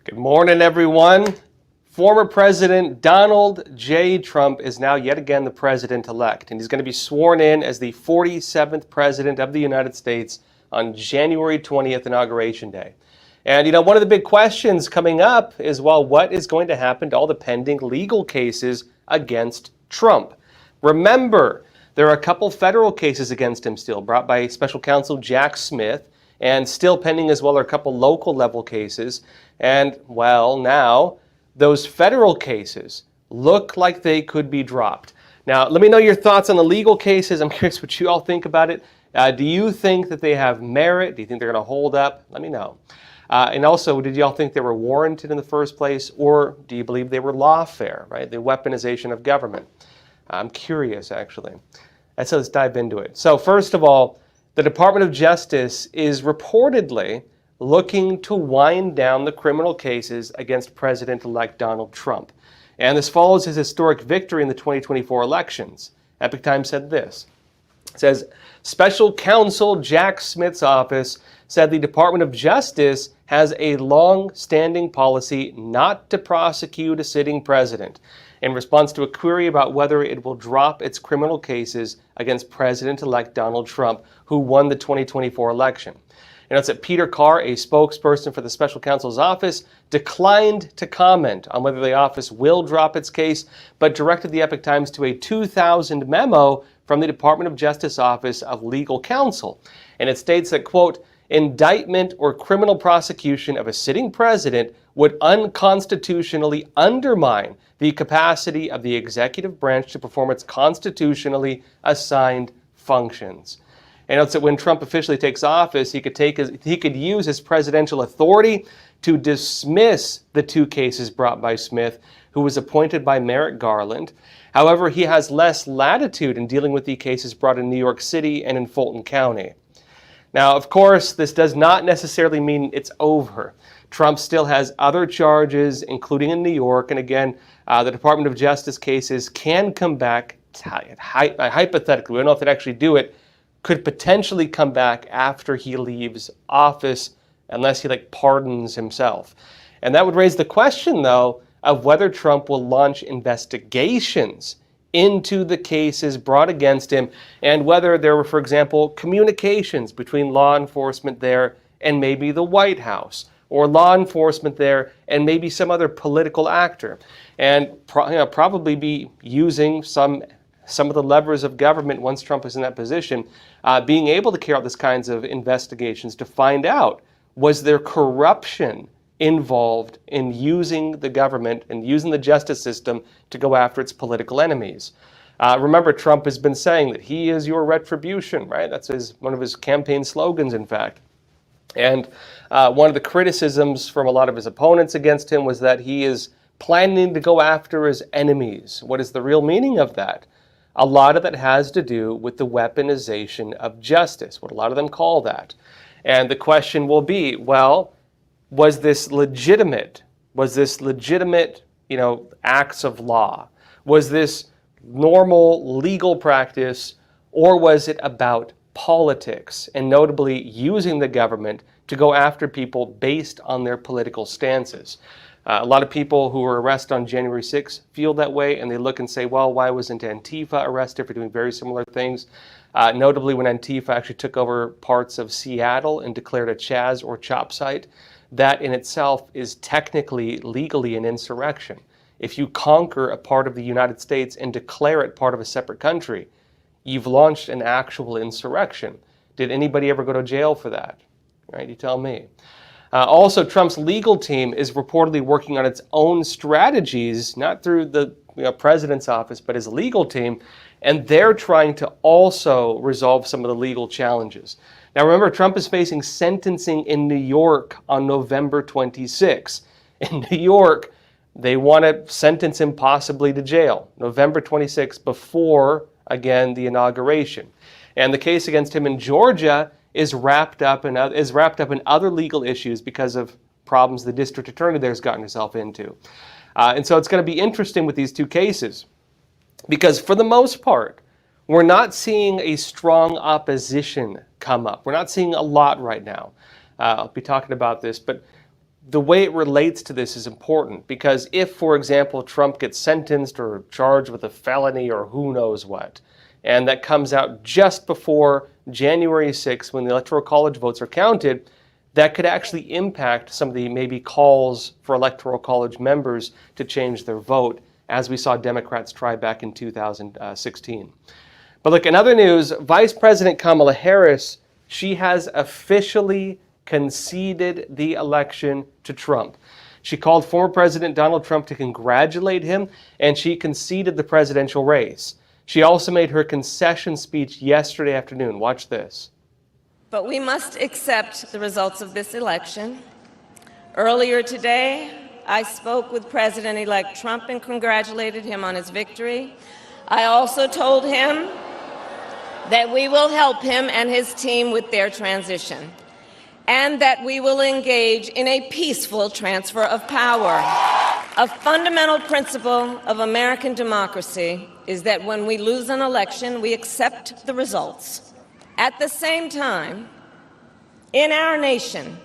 Good morning, everyone. Former President Donald J. Trump is now yet again the president-elect, and he's going to be sworn in as the 47th president of the United States on January 20th, Inauguration Day. And, one of the big questions coming up is, well, what is going to happen to all the pending legal cases against Trump? Remember, there are a couple federal cases against him still, brought by special counsel Jack Smith, and still pending as well are a couple local level cases. And, well, now those federal cases look like they could be dropped. Now, let me know your thoughts on the legal cases. I'm curious what you all think about it. Do you think that they have merit? Do you think they're going to hold up? Let me know. And also, did y'all think they were warranted in the first place, or do you believe they were lawfare, right? The weaponization of government. I'm curious, actually. And so let's dive into it. So first of all, the Department of Justice is reportedly looking to wind down the criminal cases against President-elect Donald Trump. And this follows his historic victory in the 2024 elections. Epoch Times said this. It says, Special Counsel Jack Smith's office said the Department of Justice has a long-standing policy not to prosecute a sitting president in response to a query about whether it will drop its criminal cases against President-elect Donald Trump, who won the 2024 election. And it's that Peter Carr, a spokesperson for the special counsel's office, declined to comment on whether the office will drop its case, but directed the Epoch Times to a 2000 memo from the Department of Justice Office of Legal Counsel. And it states that, quote, indictment or criminal prosecution of a sitting president would unconstitutionally undermine the capacity of the executive branch to perform its constitutionally assigned functions. And notes that when Trump officially takes office, he could use his presidential authority to dismiss the two cases brought by Smith, who was appointed by Merrick Garland. However, he has less latitude in dealing with the cases brought in New York City and in Fulton County. Now, of course, this does not necessarily mean it's over. Trump still has other charges, including in New York. And again, the Department of Justice cases can come back, hypothetically, we don't know if they'd actually do it, could potentially come back after he leaves office, unless he pardons himself. And that would raise the question, though, of whether Trump will launch investigations into the cases brought against him, and whether there were, for example, communications between law enforcement there and maybe the White House, or law enforcement there and maybe some other political actor, and probably be using some of the levers of government once Trump is in that position, being able to carry out these kinds of investigations to find out, was there corruption involved in using the government and using the justice system to go after its political enemies. Remember, Trump has been saying that he is your retribution, right? That's one of his campaign slogans, in fact. And one of the criticisms from a lot of his opponents against him was that he is planning to go after his enemies. What is the real meaning of that? A lot of that has to do with the weaponization of justice, what a lot of them call that. And the question will be, well, was this legitimate? Was this legitimate, acts of law? Was this normal legal practice, or was it about politics, and notably using the government to go after people based on their political stances? A lot of people who were arrested on January 6th feel that way, and they look and say, well, why wasn't Antifa arrested for doing very similar things? Notably, when Antifa actually took over parts of Seattle and declared a Chaz or Chop site, that in itself is technically, legally an insurrection. If you conquer a part of the United States and declare it part of a separate country, you've launched an actual insurrection. Did anybody ever go to jail for that? Right? You tell me. Also, Trump's legal team is reportedly working on its own strategies, not through the president's office, but his legal team, and they're trying to also resolve some of the legal challenges. Now, remember, Trump is facing sentencing in New York on November 26. In New York, they want to sentence him possibly to jail, November 26, before, again, the inauguration. And the case against him in Georgia is wrapped up in other legal issues because of problems the district attorney there has gotten herself into. And so it's going to be interesting with these two cases, because for the most part, we're not seeing a strong opposition come up. We're not seeing a lot right now. I'll be talking about this, but the way it relates to this is important because if, for example, Trump gets sentenced or charged with a felony or who knows what, and that comes out just before January 6th when the Electoral College votes are counted, that could actually impact some of the maybe calls for Electoral College members to change their vote, as we saw Democrats try back in 2016. But look, in other news, Vice President Kamala Harris, she has officially conceded the election to Trump. She called former President Donald Trump to congratulate him, and she conceded the presidential race. She also made her concession speech yesterday afternoon. Watch this. But we must accept the results of this election. Earlier today, I spoke with President-elect Trump and congratulated him on his victory. I also told him that we will help him and his team with their transition, and that we will engage in a peaceful transfer of power. A fundamental principle of American democracy is that when we lose an election, we accept the results. At the same time, in our nation,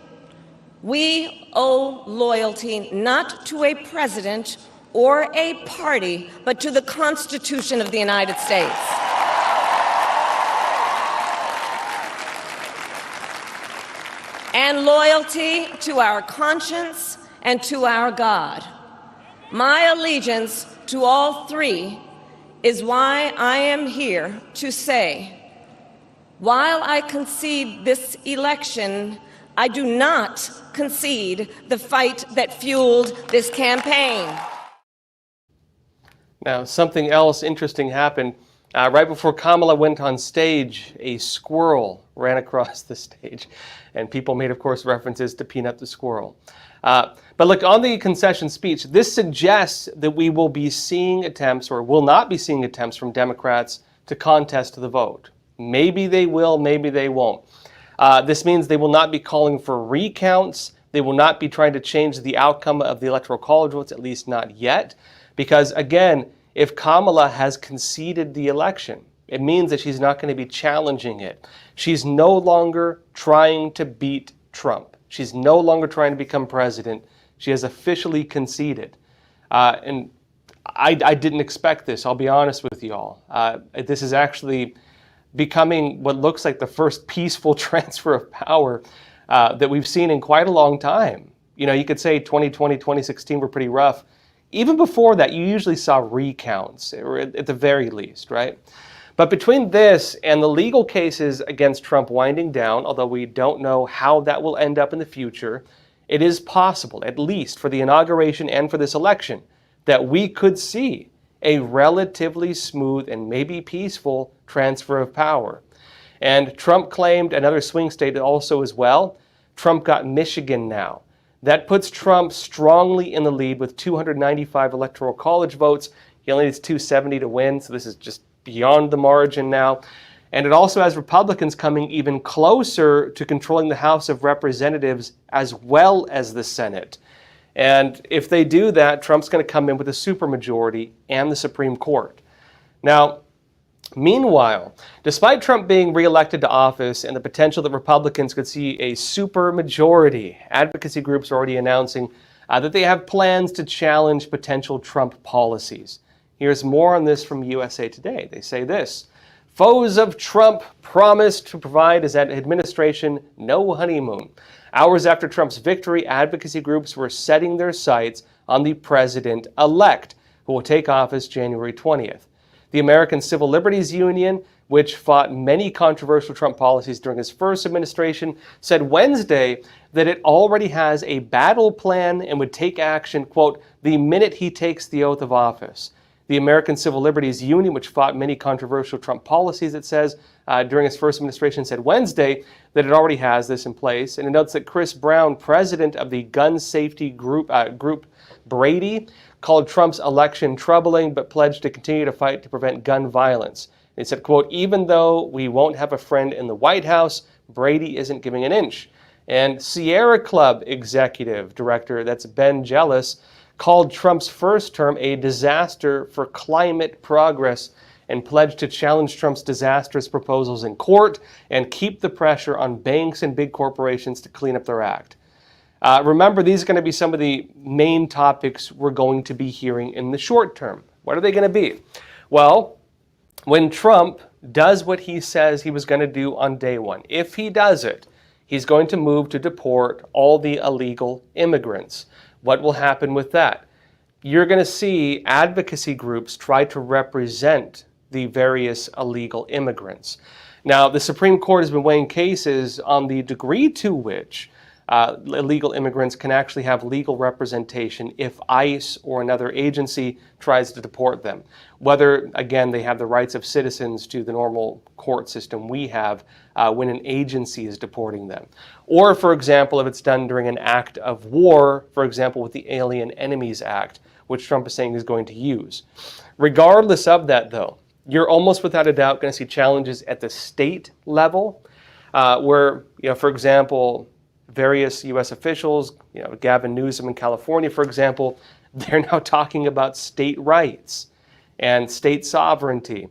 we owe loyalty not to a president or a party, but to the Constitution of the United States. And loyalty to our conscience and to our God. My allegiance to all three is why I am here to say, while I concede this election, I do not concede the fight that fueled this campaign. Now, something else interesting happened. Right before Kamala went on stage, a squirrel ran across the stage. And people made, of course, references to Peanut the squirrel. But look, on the concession speech, this suggests that we will be seeing attempts, or will not be seeing attempts from Democrats to contest the vote. Maybe they will, maybe they won't. This means they will not be calling for recounts. They will not be trying to change the outcome of the Electoral College votes, at least not yet. Because again, if Kamala has conceded the election, it means that she's not going to be challenging it. She's no longer trying to beat Trump. She's no longer trying to become president. She has officially conceded. And I didn't expect this, I'll be honest with you all. This is actually becoming what looks like the first peaceful transfer of power that we've seen in quite a long time. You know, you could say 2020, 2016 were pretty rough. Even before that, you usually saw recounts, or at the very least, right? But between this and the legal cases against Trump winding down, although we don't know how that will end up in the future, it is possible, at least for the inauguration and for this election, that we could see a relatively smooth and maybe peaceful transfer of power. And Trump claimed another swing state also as well. Trump got Michigan now. That puts Trump strongly in the lead with 295 Electoral College votes. He only needs 270 to win, so this is just beyond the margin now. And it also has Republicans coming even closer to controlling the House of Representatives as well as the Senate. And if they do that, Trump's going to come in with a supermajority and the Supreme Court. Now, meanwhile, despite Trump being reelected to office and the potential that Republicans could see a supermajority, advocacy groups are already announcing that they have plans to challenge potential Trump policies. Here's more on this from USA Today. They say this: foes of Trump promised to provide his administration no honeymoon. Hours after Trump's victory, advocacy groups were setting their sights on the president-elect, who will take office January 20th. The American Civil Liberties Union, which fought many controversial Trump policies during his first administration, said Wednesday that it already has a battle plan and would take action, quote, the minute he takes the oath of office. The American Civil Liberties Union, which fought many controversial Trump policies, it says, during his first administration, said Wednesday that it already has this in place. And it notes that Chris Brown, president of the gun safety group Brady, called Trump's election troubling, but pledged to continue to fight to prevent gun violence. They said, quote, even though we won't have a friend in the White House, Brady isn't giving an inch. And Sierra Club executive director, that's Ben Jealous, called Trump's first term a disaster for climate progress and pledged to challenge Trump's disastrous proposals in court and keep the pressure on banks and big corporations to clean up their act. Remember, these are going to be some of the main topics we're going to be hearing in the short term. What are they going to be? Well, when Trump does what he says he was going to do on day one, if he does it, he's going to move to deport all the illegal immigrants. What will happen with that? You're going to see advocacy groups try to represent the various illegal immigrants. Now, the Supreme Court has been weighing cases on the degree to which illegal immigrants can actually have legal representation if ICE or another agency tries to deport them. Whether, again, they have the rights of citizens to the normal court system we have when an agency is deporting them. Or, for example, if it's done during an act of war, for example, with the Alien Enemies Act, which Trump is saying he's going to use. Regardless of that, though, you're almost without a doubt going to see challenges at the state level where, for example, various U.S. officials, Gavin Newsom in California, for example, they're now talking about state rights and state sovereignty.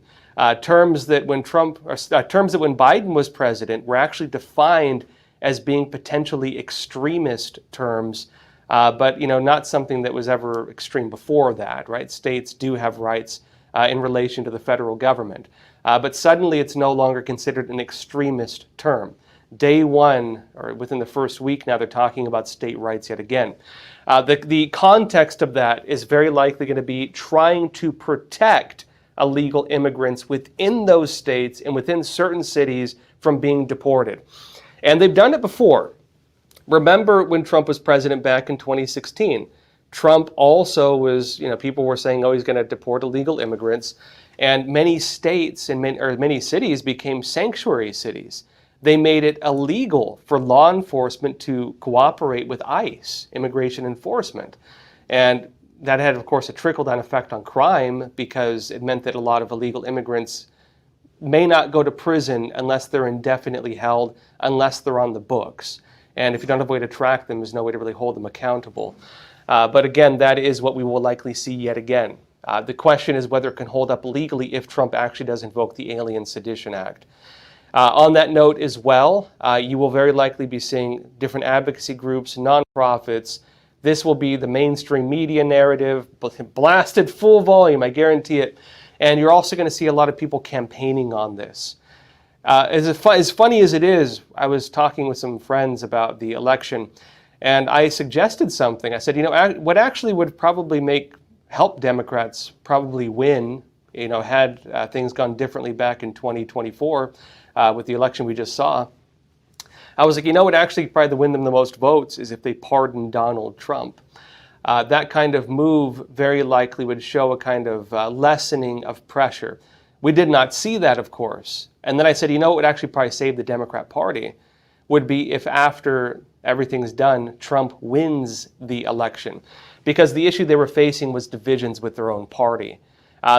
Terms that when Biden was president were actually defined as being potentially extremist terms, but not something that was ever extreme before that, right? States do have rights in relation to the federal government, but suddenly it's no longer considered an extremist term. Day one, or within the first week now, they're talking about state rights yet again. The context of that is very likely going to be trying to protect illegal immigrants within those states and within certain cities from being deported. And they've done it before. Remember when Trump was president back in 2016? Trump also was, people were saying, oh, he's going to deport illegal immigrants. And many states and many cities became sanctuary cities. They made it illegal for law enforcement to cooperate with ICE, immigration enforcement. And that had, of course, a trickle-down effect on crime because it meant that a lot of illegal immigrants may not go to prison unless they're indefinitely held, unless they're on the books. And if you don't have a way to track them, there's no way to really hold them accountable. But again, that is what we will likely see yet again. The question is whether it can hold up legally if Trump actually does invoke the Alien Sedition Act. On that note as well, you will very likely be seeing different advocacy groups, nonprofits. This will be the mainstream media narrative, blasted full volume, I guarantee it. And you're also going to see a lot of people campaigning on this. As funny as it is, I was talking with some friends about the election, and I suggested something. I said, what actually would probably help Democrats probably win, had things gone differently back in 2024 with the election we just saw. I was like, what actually probably win them the most votes is if they pardon Donald Trump. That kind of move very likely would show a kind of lessening of pressure. We did not see that, of course. And then I said, what would actually probably save the Democrat Party would be if after everything's done, Trump wins the election. Because the issue they were facing was divisions with their own party.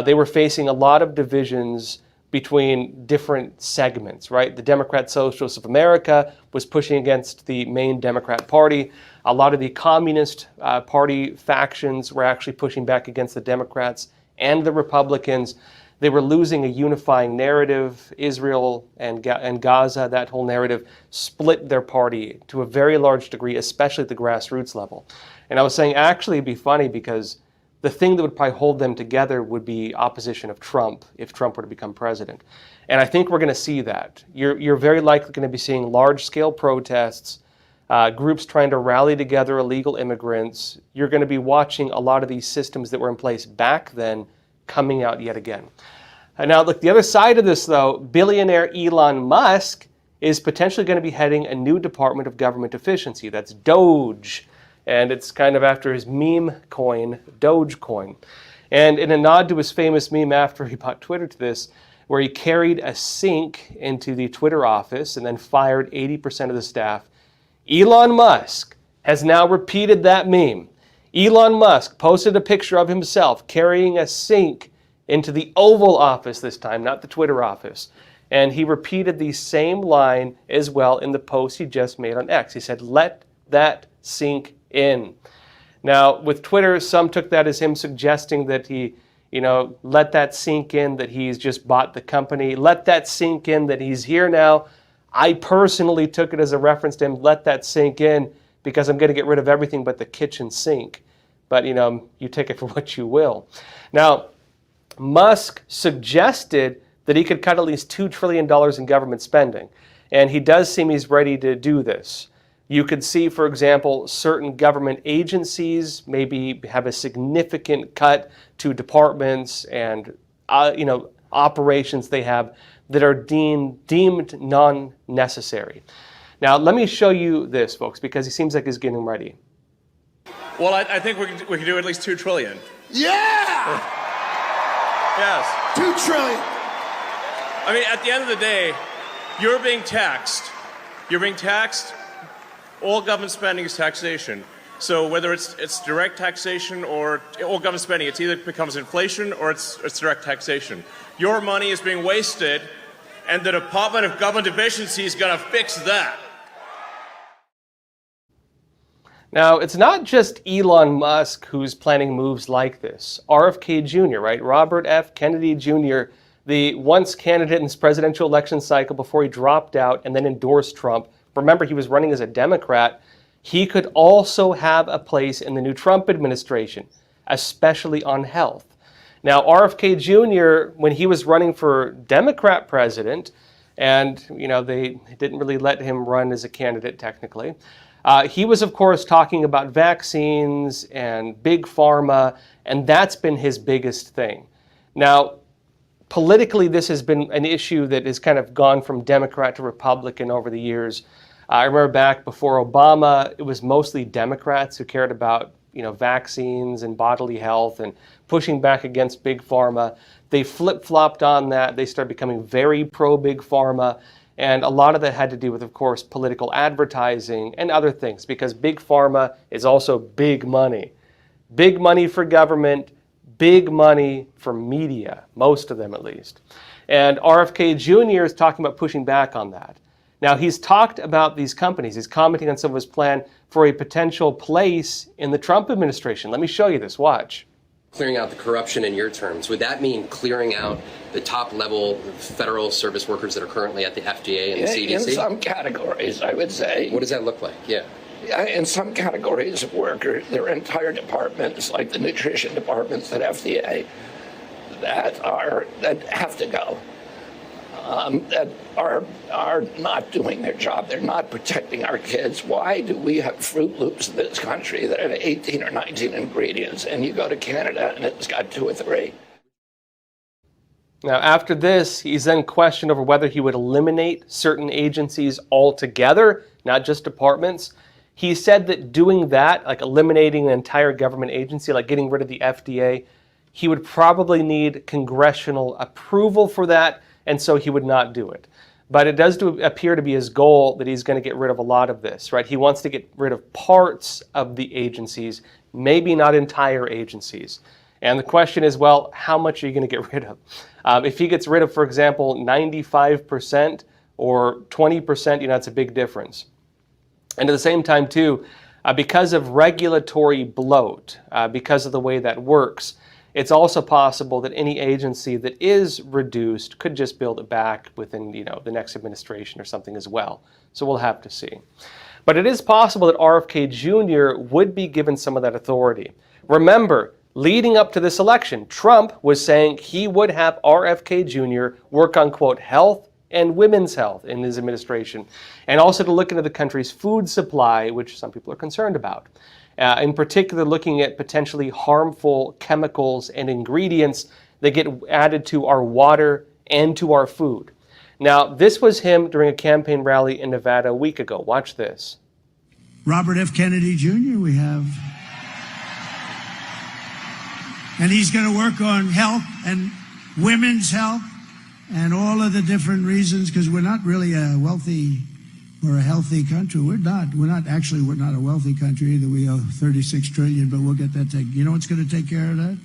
They were facing a lot of divisions between different segments, right? The Democrat Socialists of America was pushing against the main Democrat Party. A lot of the Communist Party factions were actually pushing back against the Democrats and the Republicans. They were losing a unifying narrative. Israel and Gaza, that whole narrative, split their party to a very large degree, especially at the grassroots level. And I was saying, actually, it'd be funny because the thing that would probably hold them together would be opposition of Trump if Trump were to become president. And I think we're going to see that. You're very likely going to be seeing large-scale protests, groups trying to rally together illegal immigrants. You're going to be watching a lot of these systems that were in place back then coming out yet again. And now, look, the other side of this, though, billionaire Elon Musk is potentially going to be heading a new Department of Government Efficiency. That's Doge. And it's kind of after his meme coin, Dogecoin. And in a nod to his famous meme after he bought Twitter to this, where he carried a sink into the Twitter office and then fired 80% of the staff, Elon Musk has now repeated that meme. Elon Musk posted a picture of himself carrying a sink into the Oval Office this time, not the Twitter office. And he repeated the same line as well in the post he just made on X. He said, "Let that sink in." Now, with Twitter, some took that as him suggesting that he, let that sink in, that he's just bought the company. Let that sink in, that he's here now. I personally took it as a reference to him, let that sink in, because I'm going to get rid of everything but the kitchen sink. But, you take it for what you will. Now, Musk suggested that he could cut at least $2 trillion in government spending. And he does seem he's ready to do this. You could see, for example, certain government agencies maybe have a significant cut to departments and, operations they have that are deemed non-necessary. Now, let me show you this, folks, because he seems like he's getting ready. Well, I think we can do at least $2 trillion. Yeah! Yes. 2 trillion. I mean, at the end of the day, you're being taxed. You're being taxed. All government spending is taxation. So whether it's direct taxation or all government spending, it either becomes inflation or it's direct taxation. Your money is being wasted, and the Department of Government Efficiency is going to fix that. Now, it's not just Elon Musk who's planning moves like this. RFK Jr., right? Robert F. Kennedy Jr., the once candidate in this presidential election cycle before he dropped out and then endorsed Trump. Remember, he was running as a Democrat. He could also have a place in the new Trump administration, especially on health. Now, RFK Jr., when he was running for Democrat president, and, they didn't really let him run as a candidate technically, he was, of course, talking about vaccines and big pharma, and that's been his biggest thing. Now, politically, this has been an issue that has kind of gone from Democrat to Republican over the years. I remember back before Obama, it was mostly Democrats who cared about, vaccines and bodily health and pushing back against big pharma. They flip-flopped on that. They started becoming very pro-big pharma. And a lot of that had to do with, of course, political advertising and other things, because big pharma is also big money. Big money for government, big money for media, most of them at least. And RFK Jr. is talking about pushing back on that. Now, he's talked about these companies. He's commenting on some of his plan for a potential place in the Trump administration. Let me show you this. Watch. Clearing out the corruption in your terms, would that mean clearing out the top level federal service workers that are currently at the FDA and the CDC? In some categories, I would say. What does that look like? Yeah. In some categories of workers, there are entire departments, like the nutrition departments at FDA, that have to go. That are not doing their job. They're not protecting our kids. Why do we have Fruit Loops in this country that have 18 or 19 ingredients, and you go to Canada and it's got 2 or 3? Now, after this, he's then questioned over whether he would eliminate certain agencies altogether, not just departments. He said that doing that, like eliminating an entire government agency, like getting rid of the FDA, he would probably need congressional approval for that, and so he would not do it. But it does appear to be his goal that he's going to get rid of a lot of this, right? He wants to get rid of parts of the agencies, maybe not entire agencies. And the question is, well, how much are you going to get rid of? If he gets rid of, for example, 95% or 20%, it's a big difference. And at the same time, too, because of regulatory bloat, because of the way that works, it's also possible that any agency that is reduced could just build it back within, the next administration or something as well. So we'll have to see. But it is possible that RFK Jr. would be given some of that authority. Remember, leading up to this election, Trump was saying he would have RFK Jr. work on, quote, health and women's health in his administration, and also to look into the country's food supply, which some people are concerned about. In particular, looking at potentially harmful chemicals and ingredients that get added to our water and to our food. Now, this was him during a campaign rally in Nevada a week ago. Watch this. Robert F. Kennedy Jr. we have. And he's going to work on health and women's health and all of the different reasons, because we're not really a wealthy or a healthy country. We're not a wealthy country either. We owe 36 trillion, but we'll get that taken. You know what's going to take care of that?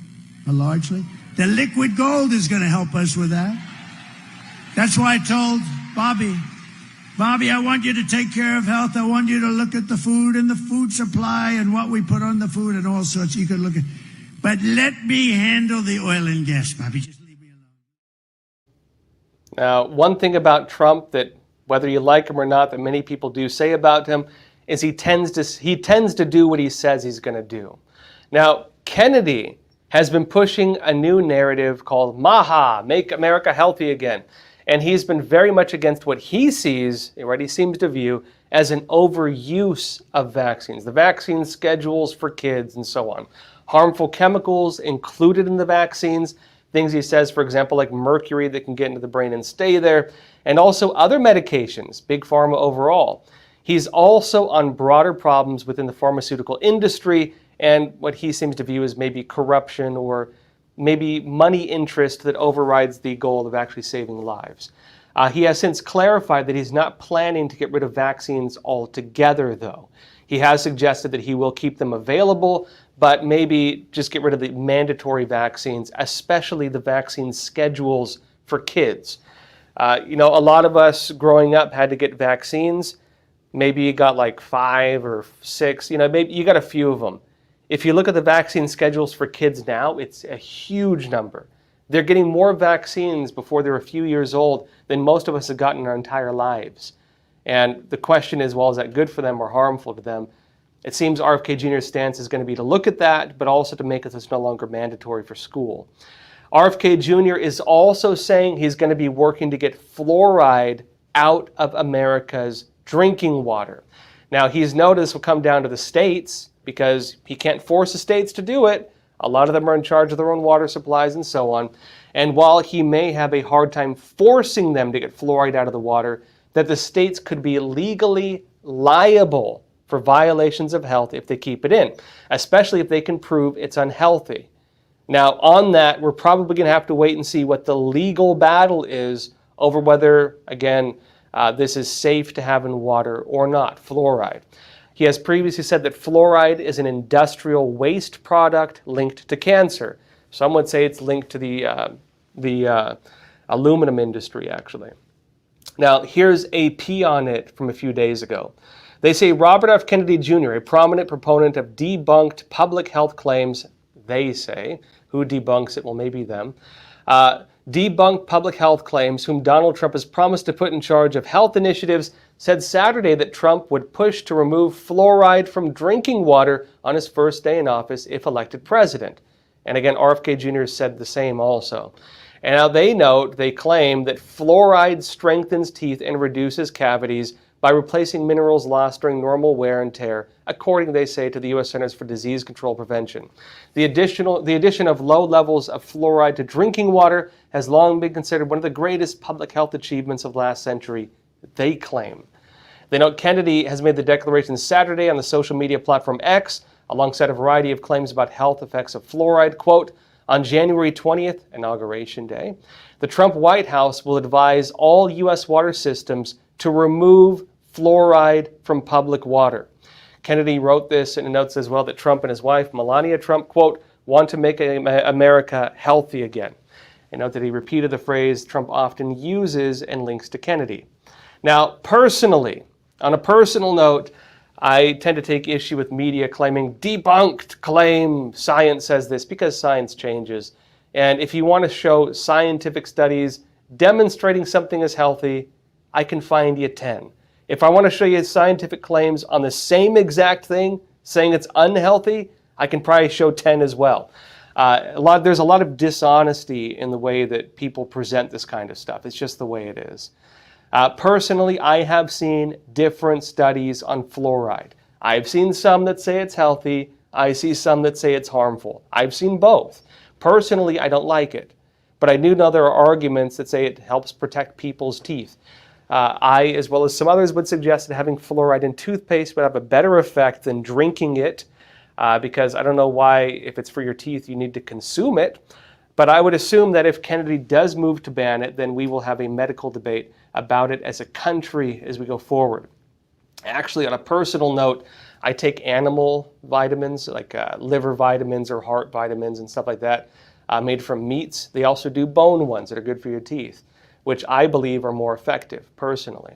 Largely? The liquid gold is going to help us with that. That's why I told Bobby, I want you to take care of health. I want you to look at the food and the food supply and what we put on the food and all sorts. You could look at, but let me handle the oil and gas, Bobby. Just leave me alone. Now, one thing about Trump that whether you like him or not, that many people do say about him, is he tends to do what he says he's going to do. Now, Kennedy has been pushing a new narrative called MAHA, Make America Healthy Again. And he's been very much against what he sees, or what he seems to view, as an overuse of vaccines. The vaccine schedules for kids and so on. Harmful chemicals included in the vaccines, things he says, for example, like mercury that can get into the brain and stay there, and also other medications, big pharma overall. He's also on broader problems within the pharmaceutical industry and what he seems to view as maybe corruption or maybe money interest that overrides the goal of actually saving lives. He has since clarified that he's not planning to get rid of vaccines altogether, though. He has suggested that he will keep them available, but maybe just get rid of the mandatory vaccines, especially the vaccine schedules for kids. A lot of us growing up had to get vaccines. Maybe you got like 5 or 6, maybe you got a few of them. If you look at the vaccine schedules for kids now, it's a huge number. They're getting more vaccines before they're a few years old than most of us have gotten in our entire lives. And the question is, well, is that good for them or harmful to them? It seems RFK Jr.'s stance is going to be to look at that, but also to make it so it's no longer mandatory for school. RFK Jr. is also saying he's going to be working to get fluoride out of America's drinking water. Now, he's noticed will come down to the states because he can't force the states to do it. A lot of them are in charge of their own water supplies and so on. And while he may have a hard time forcing them to get fluoride out of the water, that the states could be legally liable for violations of health if they keep it in, especially if they can prove it's unhealthy. Now, on that, we're probably going to have to wait and see what the legal battle is over whether, again, this is safe to have in water or not, fluoride. He has previously said that fluoride is an industrial waste product linked to cancer. Some would say it's linked to the aluminum industry, actually. Now, here's a P on it from a few days ago. They say Robert F. Kennedy Jr., a prominent proponent of debunked public health claims, they say, who debunks it? Well, maybe them. Debunked public health claims whom Donald Trump has promised to put in charge of health initiatives, said Saturday that Trump would push to remove fluoride from drinking water on his first day in office if elected president. And again, RFK Jr. said the same also. And now they claim that fluoride strengthens teeth and reduces cavities by replacing minerals lost during normal wear and tear, according, they say, to the U.S. Centers for Disease Control Prevention. The addition of low levels of fluoride to drinking water has long been considered one of the greatest public health achievements of last century, they claim. They note Kennedy has made the declaration Saturday on the social media platform X, alongside a variety of claims about health effects of fluoride. Quote, on January 20th, Inauguration Day, the Trump White House will advise all U.S. water systems to remove fluoride from public water. Kennedy wrote this and notes as well that Trump and his wife, Melania Trump, quote, want to make America healthy again. And note that he repeated the phrase Trump often uses and links to Kennedy. Now, personally, on a personal note, I tend to take issue with media claiming debunked claim, science says this, because science changes. And if you want to show scientific studies demonstrating something is healthy, I can find you 10. If I want to show you scientific claims on the same exact thing, saying it's unhealthy, I can probably show 10 as well. There's a lot of dishonesty in the way that people present this kind of stuff. It's just the way it is. Personally, I have seen different studies on fluoride. I've seen some that say it's healthy. I see some that say it's harmful. I've seen both. Personally, I don't like it. But I do know there are arguments that say it helps protect people's teeth. I, as well as some others, would suggest that having fluoride in toothpaste would have a better effect than drinking it, because I don't know why, if it's for your teeth, you need to consume it. But I would assume that if Kennedy does move to ban it, then we will have a medical debate about it as a country as we go forward. Actually, on a personal note, I take animal vitamins, like liver vitamins or heart vitamins and stuff like that, made from meats. They also do bone ones that are good for your teeth, which I believe are more effective, personally.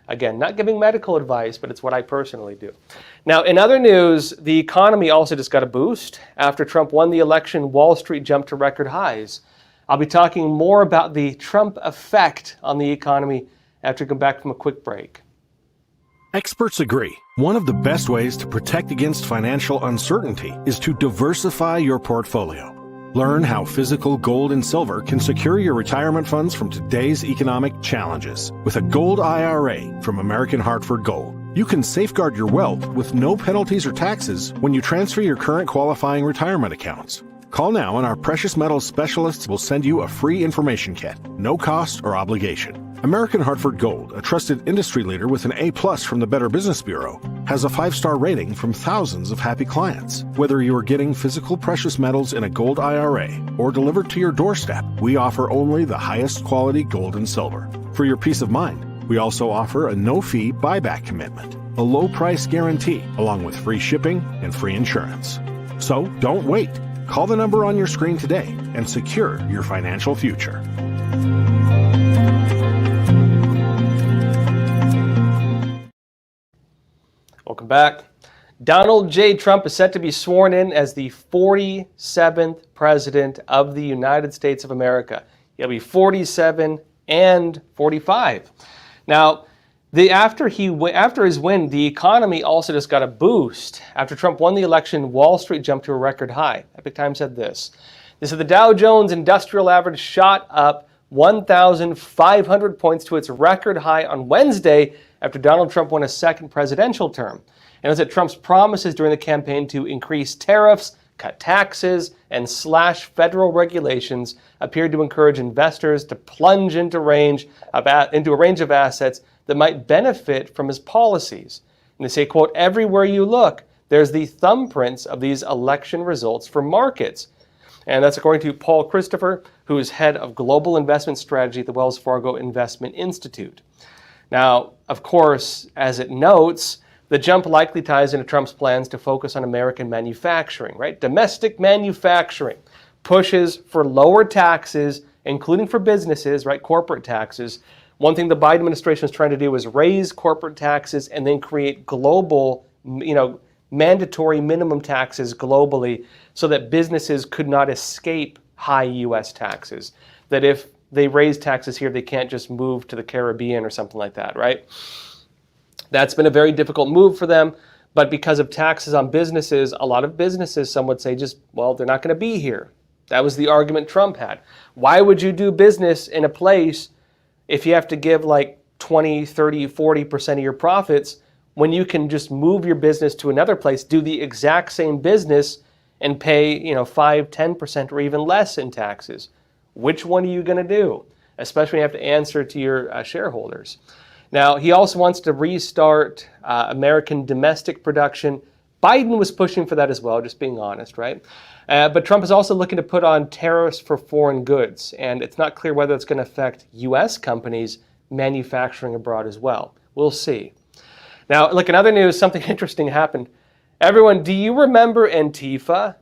Again, not giving medical advice, but it's what I personally do. Now, in other news, the economy also just got a boost. After Trump won the election, Wall Street jumped to record highs. I'll be talking more about the Trump effect on the economy after we come back from a quick break. Experts agree. One of the best ways to protect against financial uncertainty is to diversify your portfolio. Learn how physical gold and silver can secure your retirement funds from today's economic challenges. With a gold IRA from American Hartford Gold, you can safeguard your wealth with no penalties or taxes when you transfer your current qualifying retirement accounts. Call now and our precious metals specialists will send you a free information kit, no cost or obligation. American Hartford Gold, a trusted industry leader with an A+ from the Better Business Bureau, has a 5-star rating from thousands of happy clients. Whether you are getting physical precious metals in a gold IRA or delivered to your doorstep, we offer only the highest quality gold and silver. For your peace of mind, we also offer a no-fee buyback commitment, a low-price guarantee, along with free shipping and free insurance. So don't wait. Call the number on your screen today and secure your financial future. Welcome back. Donald J. Trump is set to be sworn in as the 47th President of the United States of America. He'll be 47 and 45. Now, after his win, the economy also just got a boost. After Trump won the election, Wall Street jumped to a record high. Epoch Times said this. They said the Dow Jones Industrial Average shot up 1,500 points to its record high on Wednesday after Donald Trump won a second presidential term. And it was that Trump's promises during the campaign to increase tariffs, cut taxes, and slash federal regulations appeared to encourage investors to plunge into a range of assets that might benefit from his policies. And they say, quote, everywhere you look, there's the thumbprints of these election results for markets. And that's according to Paul Christopher, who is head of global investment strategy at the Wells Fargo Investment Institute. Now, of course, as it notes, the jump likely ties into Trump's plans to focus on American manufacturing, right? Domestic manufacturing pushes for lower taxes, including for businesses, right? Corporate taxes. One thing the Biden administration is trying to do is raise corporate taxes and then create global, mandatory minimum taxes globally so that businesses could not escape high U.S. taxes. That if they raise taxes here, they can't just move to the Caribbean or something like that, right? That's been a very difficult move for them, but because of taxes on businesses, a lot of businesses, some would say they're not going to be here. That was the argument Trump had. Why would you do business in a place if you have to give like 20, 30, 40% of your profits when you can just move your business to another place, do the exact same business and pay, 5, 10% or even less in taxes? Which one are you going to do? Especially when you have to answer to your shareholders. Now, he also wants to restart American domestic production. Biden was pushing for that as well, just being honest, right? But Trump is also looking to put on tariffs for foreign goods, and it's not clear whether it's going to affect U.S. companies manufacturing abroad as well. We'll see. Now, look, in other news, something interesting happened. Everyone, do you remember Antifa?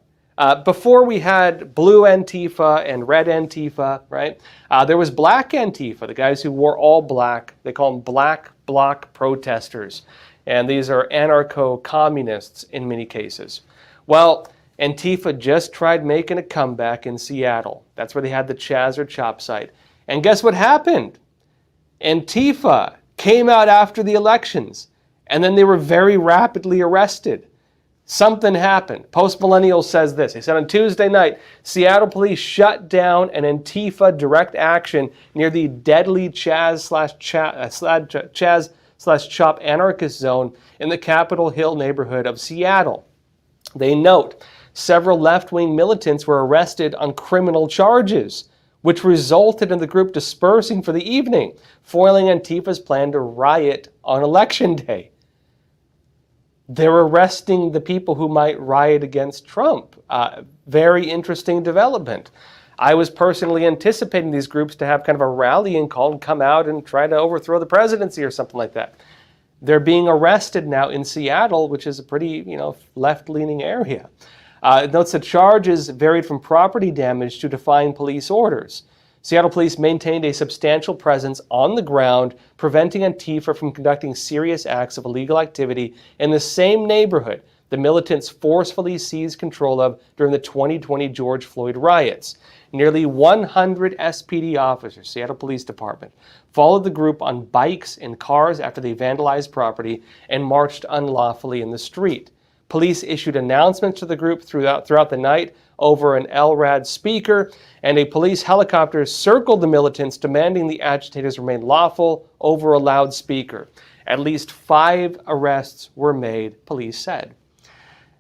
Before we had blue Antifa and red Antifa, right? There was black Antifa, the guys who wore all black. They call them black bloc protesters. And these are anarcho-communists in many cases. Well, Antifa just tried making a comeback in Seattle. That's where they had the Chaz or Chop site. And guess what happened? Antifa came out after the elections, and then they were very rapidly arrested. Something happened. Post-Millennial says this. He said on Tuesday night, Seattle police shut down an Antifa direct action near the deadly Chaz/Chop anarchist zone in the Capitol Hill neighborhood of Seattle. They note several left-wing militants were arrested on criminal charges, which resulted in the group dispersing for the evening, foiling Antifa's plan to riot on Election Day. They're arresting the people who might riot against Trump. Very interesting development. I was personally anticipating these groups to have kind of a rallying call and come out and try to overthrow the presidency or something like that. They're being arrested now in Seattle, which is a pretty, left-leaning area. It notes that charges varied from property damage to defying police orders. Seattle police maintained a substantial presence on the ground, preventing Antifa from conducting serious acts of illegal activity in the same neighborhood the militants forcefully seized control of during the 2020 George Floyd riots. Nearly 100 SPD officers, Seattle Police Department, followed the group on bikes and cars after they vandalized property and marched unlawfully in the street. Police issued announcements to the group throughout the night over an LRAD speaker, and a police helicopter circled the militants, demanding the agitators remain lawful over a loudspeaker. At least 5 arrests were made, police said.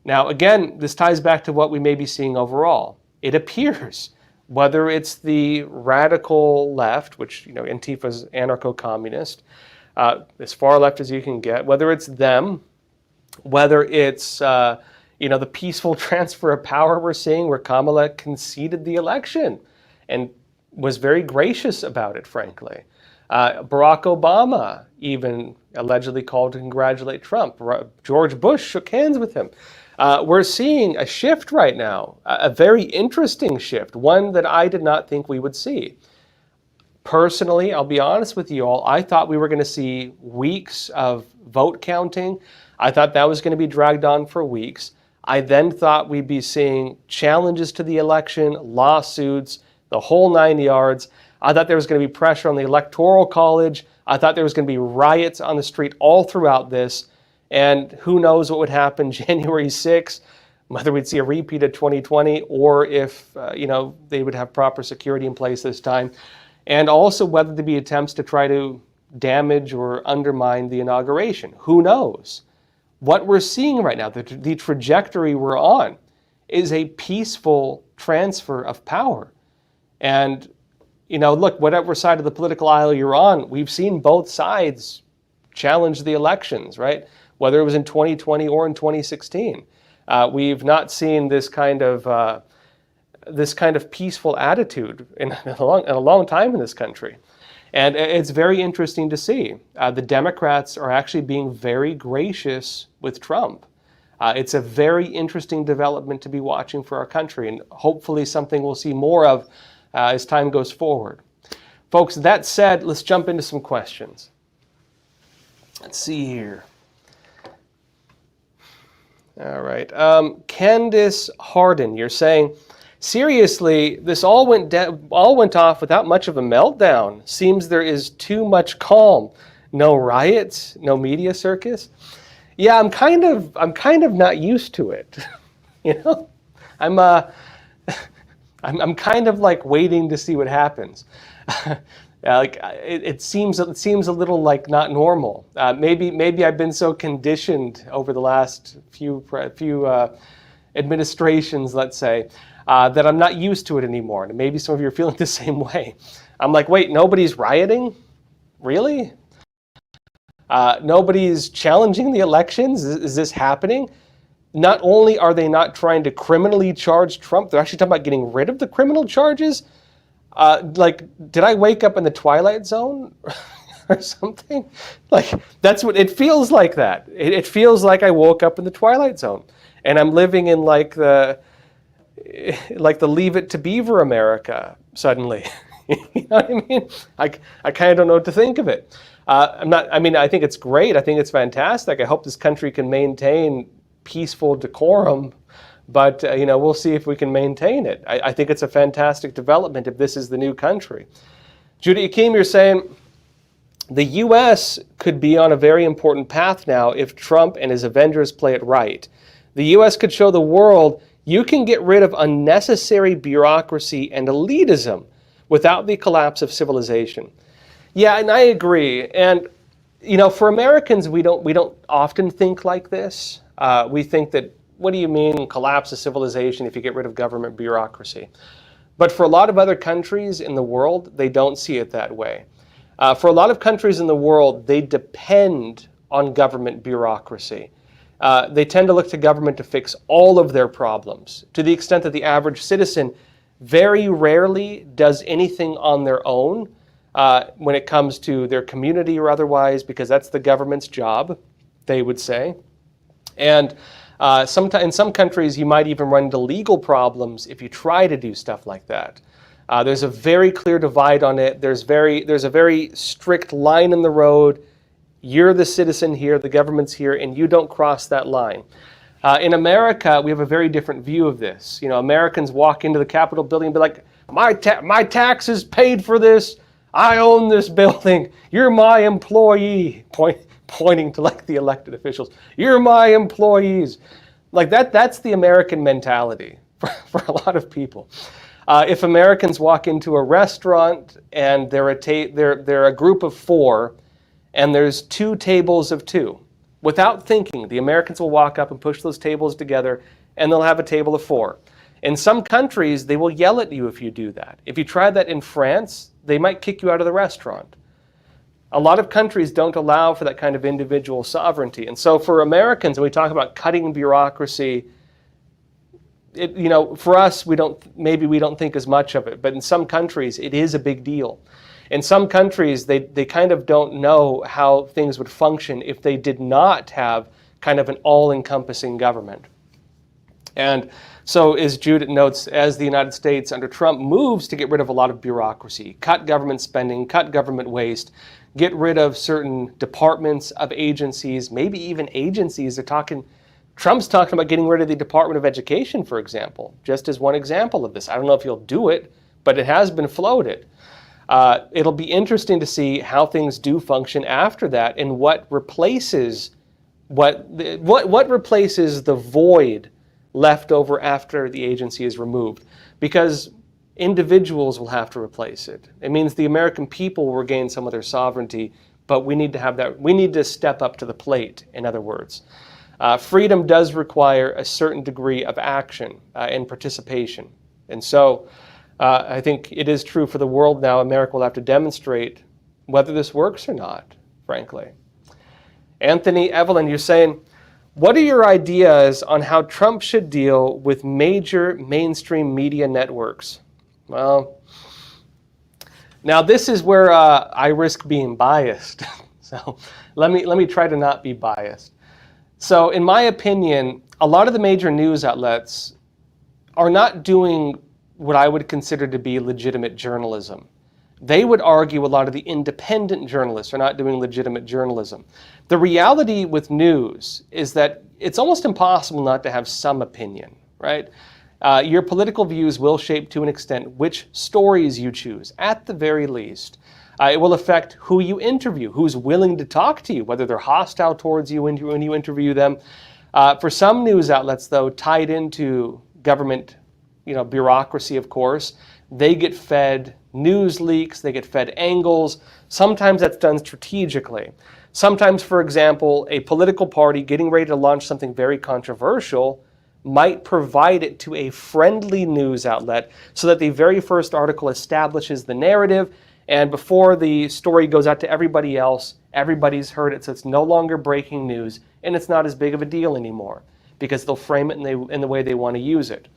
Now, again, this ties back to what we may be seeing overall. It appears, whether it's the radical left, which, Antifa's anarcho-communist, as far left as you can get, whether it's them, whether it's the peaceful transfer of power we're seeing where Kamala conceded the election and was very gracious about it, frankly. Barack Obama even allegedly called to congratulate Trump. George Bush shook hands with him. We're seeing a shift right now, a very interesting shift, one that I did not think we would see. Personally, I'll be honest with you all, I thought we were going to see weeks of vote counting. I thought that was going to be dragged on for weeks. I then thought we'd be seeing challenges to the election, lawsuits, the whole 9 yards. I thought there was going to be pressure on the Electoral College. I thought there was going to be riots on the street all throughout this. And who knows what would happen January 6th, whether we'd see a repeat of 2020 or if, they would have proper security in place this time. And also whether there'd be attempts to try to damage or undermine the inauguration. Who knows? What we're seeing right now, the trajectory we're on, is a peaceful transfer of power. And, look, whatever side of the political aisle you're on, we've seen both sides challenge the elections, right? Whether it was in 2020 or in 2016. We've not seen this kind of peaceful attitude in a long time in this country. And it's very interesting to see. The Democrats are actually being very gracious with Trump. It's a very interesting development to be watching for our country, and hopefully something we'll see more of as time goes forward. Folks, that said, let's jump into some questions. Let's see here. All right. Candace Harden, you're saying, seriously, this all went off without much of a meltdown. Seems there is too much calm. No riots, no media circus. Yeah, I'm kind of not used to it. I'm kind of like waiting to see what happens. It seems a little like not normal. Maybe I've been so conditioned over the last few administrations, let's say, that I'm not used to it anymore. And maybe some of you are feeling the same way. I'm like, wait, nobody's rioting? Really? Nobody's challenging the elections? Is this happening? Not only are they not trying to criminally charge Trump, they're actually talking about getting rid of the criminal charges. Did I wake up in the Twilight Zone or something? That's what it feels like. That it feels like I woke up in the Twilight Zone, and I'm living in the Leave It to Beaver America suddenly. You know what I mean? I kind of don't know what to think of it. I think it's great. I think it's fantastic. I hope this country can maintain peaceful decorum, but we'll see if we can maintain it. I think it's a fantastic development if this is the new country. Judy Akeem, you're saying the U.S. could be on a very important path now if Trump and his Avengers play it right. The U.S. could show the world you can get rid of unnecessary bureaucracy and elitism without the collapse of civilization. Yeah, and I agree. And for Americans, we don't often think like this. We think that, what do you mean collapse of civilization if you get rid of government bureaucracy? But for a lot of other countries in the world, they don't see it that way. For a lot of countries in the world, they depend on government bureaucracy. They tend to look to government to fix all of their problems, to the extent that the average citizen very rarely does anything on their own when it comes to their community or otherwise, because that's the government's job, they would say. And in some countries, you might even run into legal problems if you try to do stuff like that. There's a very clear divide on it. There's a very strict line in the road. You're the citizen here, the government's here, and you don't cross that line. In America, we have a very different view of this. You know, Americans walk into the Capitol building and be like, my taxes paid for this. I own this building. You're my employee. Pointing to like the elected officials. You're my employees. Like that's the American mentality for a lot of people. If Americans walk into a restaurant and they're a group of 4 and there's 2 tables of 2, without thinking, the Americans will walk up and push those tables together and they'll have a table of 4. In some countries, they will yell at you if you do that. If you try that in France, they might kick you out of the restaurant. A lot of countries don't allow for that kind of individual sovereignty. And so for Americans, when we talk about cutting bureaucracy, for us, we don't think as much of it, but in some countries, it is a big deal. In some countries, they kind of don't know how things would function if they did not have kind of an all-encompassing government. And so, as Judith notes, as the United States under Trump moves to get rid of a lot of bureaucracy, cut government spending, cut government waste, get rid of certain departments of agencies, maybe even agencies Trump's talking about getting rid of the Department of Education, for example, just as one example of this. I don't know if he'll do it, but it has been floated. It'll be interesting to see how things do function after that and what replaces the void left over after the agency is removed, because individuals will have to replace it. It means the American people will regain some of their sovereignty, but we need to have that. We need to step up to the plate, in other words. Freedom does require a certain degree of action and participation. And so I think it is true for the world now. America will have to demonstrate whether this works or not, frankly. Anthony Evelyn, you're saying, what are your ideas on how Trump should deal with major mainstream media networks? Well, now this is where I risk being biased. So let me try to not be biased. So in my opinion, a lot of the major news outlets are not doing what I would consider to be legitimate journalism. They would argue a lot of the independent journalists are not doing legitimate journalism. The reality with news is that it's almost impossible not to have some opinion, right? Your political views will shape to an extent which stories you choose, at the very least. It will affect who you interview, who's willing to talk to you, whether they're hostile towards you when you interview them. For some news outlets, though, tied into government, bureaucracy, of course, they get fed news leaks, they get fed angles. Sometimes that's done strategically. Sometimes, for example, a political party getting ready to launch something very controversial might provide it to a friendly news outlet so that the very first article establishes the narrative, and before the story goes out to everybody else, everybody's heard it, so it's no longer breaking news, and it's not as big of a deal anymore because they'll frame it in the way they want to use it.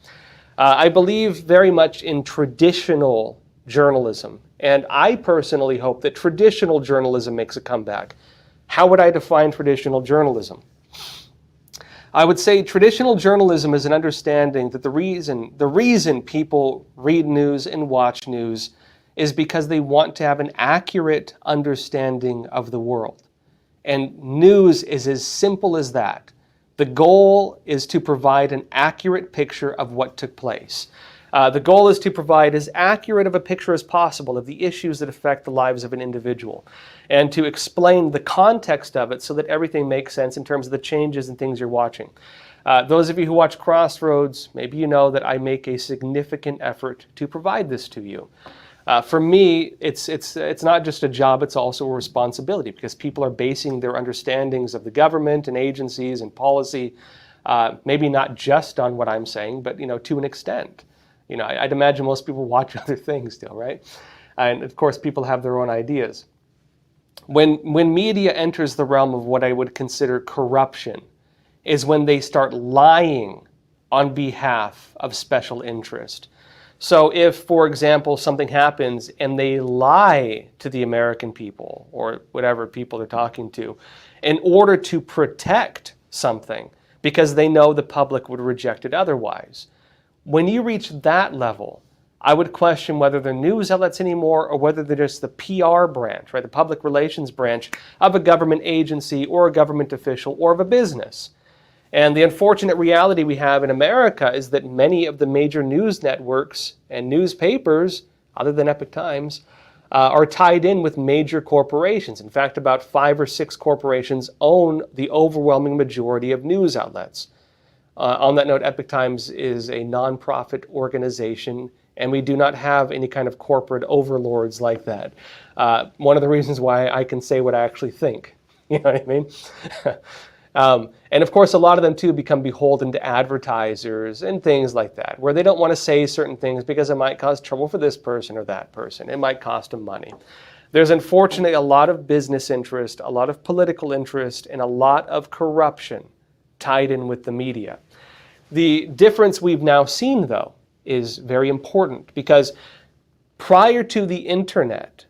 I believe very much in traditional journalism, and I personally hope that traditional journalism makes a comeback. How would I define traditional journalism? I would say traditional journalism is an understanding that the reason people read news and watch news is because they want to have an accurate understanding of the world. And news is as simple as that. The goal is to provide an accurate picture of what took place. The goal is to provide as accurate of a picture as possible of the issues that affect the lives of an individual, and to explain the context of it so that everything makes sense in terms of the changes and things you're watching. Those of you who watch Crossroads, maybe you know that I make a significant effort to provide this to you. For me, it's not just a job, it's also a responsibility, because people are basing their understandings of the government and agencies and policy, maybe not just on what I'm saying, but to an extent. I'd imagine most people watch other things still, right? And of course, people have their own ideas. When media enters the realm of what I would consider corruption is when they start lying on behalf of special interest. So if, for example, something happens and they lie to the American people or whatever people they're talking to in order to protect something because they know the public would reject it otherwise. When you reach that level, I would question whether they're news outlets anymore or whether they're just the PR branch, right, the public relations branch of a government agency or a government official or of a business. And the unfortunate reality we have in America is that many of the major news networks and newspapers, other than Epoch Times, are tied in with major corporations. In fact, about 5 or 6 corporations own the overwhelming majority of news outlets. On that note, Epoch Times is a nonprofit organization, and we do not have any kind of corporate overlords like that. One of the reasons why I can say what I actually think. You know what I mean? And of course, a lot of them too become beholden to advertisers and things like that, where they don't want to say certain things because it might cause trouble for this person or that person. It might cost them money. There's unfortunately a lot of business interest, a lot of political interest, and a lot of corruption tied in with the media. The difference we've now seen, though, is very important because prior to the internet,